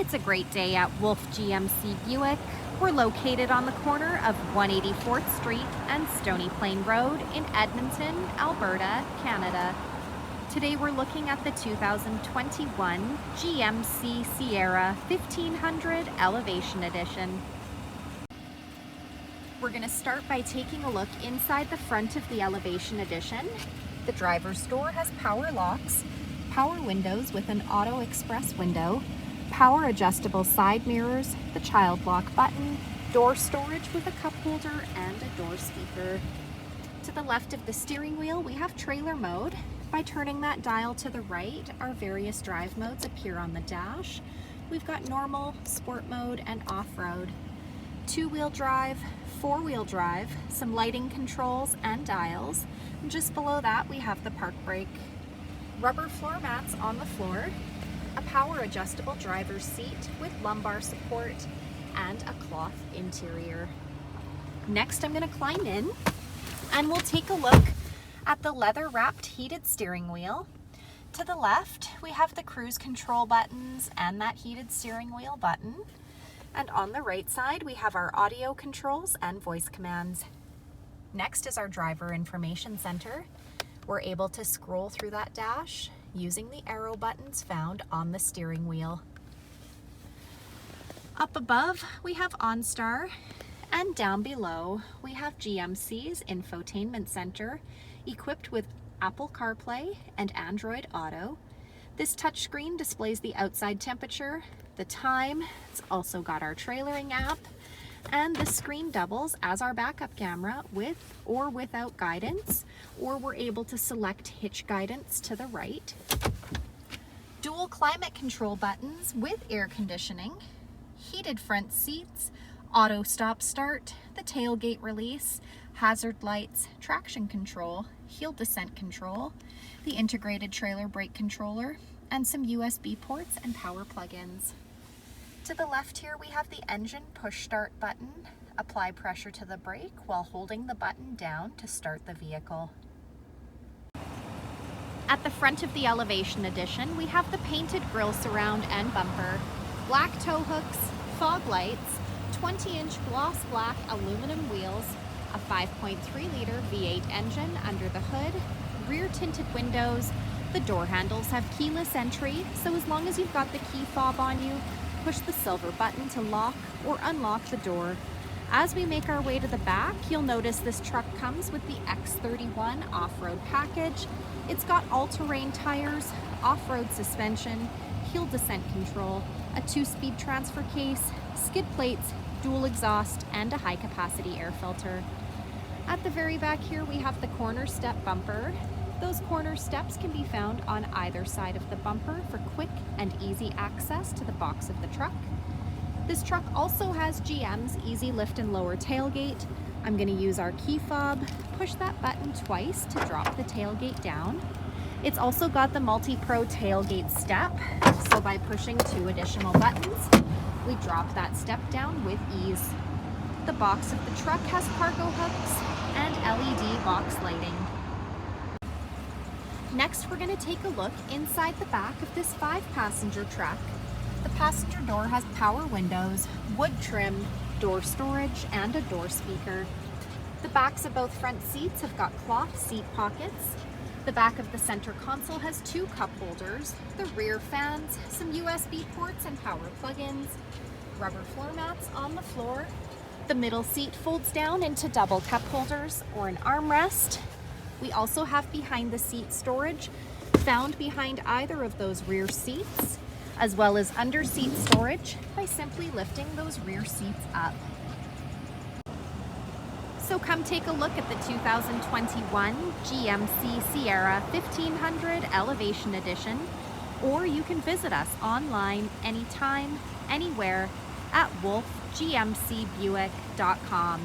It's a great day at Wolfe GMC Buick. We're located on the corner of 184th Street and Stony Plain Road in Edmonton, Alberta, Canada. Today we're looking at the 2021 GMC Sierra 1500 Elevation Edition. We're going to start by taking a look inside the front of the Elevation Edition. The driver's door has power locks, power windows with an auto express window, power adjustable side mirrors, the child lock button, door storage with a cup holder and a door speaker. To the left of the steering wheel, we have trailer mode. By turning that dial to the right, our various drive modes appear on the dash. We've got normal, sport mode, and off-road. Two-wheel drive, four-wheel drive, some lighting controls and dials. And just below that, we have the park brake. Rubber floor mats on the floor, a power adjustable driver's seat with lumbar support, and a cloth interior. Next, I'm going to climb in and we'll take a look at the leather wrapped heated steering wheel. To the left, we have the cruise control buttons and that heated steering wheel button. And on the right side, we have our audio controls and voice commands. Next is our driver information center. We're able to scroll through that dash using the arrow buttons found on the steering wheel. Up above, we have OnStar, and down below, we have GMC's Infotainment Center, equipped with Apple Carplay and Android Auto. This touchscreen displays the outside temperature, the time. It's also got our trailering app, and the screen doubles as our backup camera with or without guidance, or we're able to select hitch guidance to the right. Dual climate control buttons with air conditioning, heated front seats, auto stop start, the tailgate release, hazard lights, traction control, hill descent control, the integrated trailer brake controller, and some USB ports and power plug-ins. To the left here, we have the engine push start button. Apply pressure to the brake while holding the button down to start the vehicle. At the front of the Elevation Edition, we have the painted grille surround and bumper, black tow hooks, fog lights, 20-inch gloss black aluminum wheels, a 5.3-liter V8 engine under the hood, rear tinted windows. The door handles have keyless entry, so as long as you've got the key fob on you, push the silver button to lock or unlock the door. As we make our way to the back, you'll notice this truck comes with the X31 Offroad Package. It's got all-terrain tires, off-road suspension, hill descent control, a 2-speed transfer case, skid plates, dual exhaust, and a high-capacity air filter. At the very back here, we have the CornerStep bumper. Those corner steps can be found on either side of the bumper for quick and easy access to the box of the truck. This truck also has GM's easy lift and lower tailgate. I'm going to use our key fob, push that button twice to drop the tailgate down. It's also got the MultiPro tailgate step, so by pushing 2 additional buttons, we drop that step down with ease. The box of the truck has cargo hooks and LED box lighting. Next, we're going to take a look inside the back of this 5-passenger truck. The passenger door has power windows, wood trim, door storage, and a door speaker. The backs of both front seats have got cloth seat pockets. The back of the center console has 2 cup holders, the rear fans, some USB ports and power plug-ins, rubber floor mats on the floor. The middle seat folds down into double cup holders or an armrest. We also have behind the seat storage found behind either of those rear seats, as well as under seat storage by simply lifting those rear seats up. So come take a look at the 2021 GMC Sierra 1500 Elevation Edition, or you can visit us online anytime, anywhere at wolfegmcbuick.com.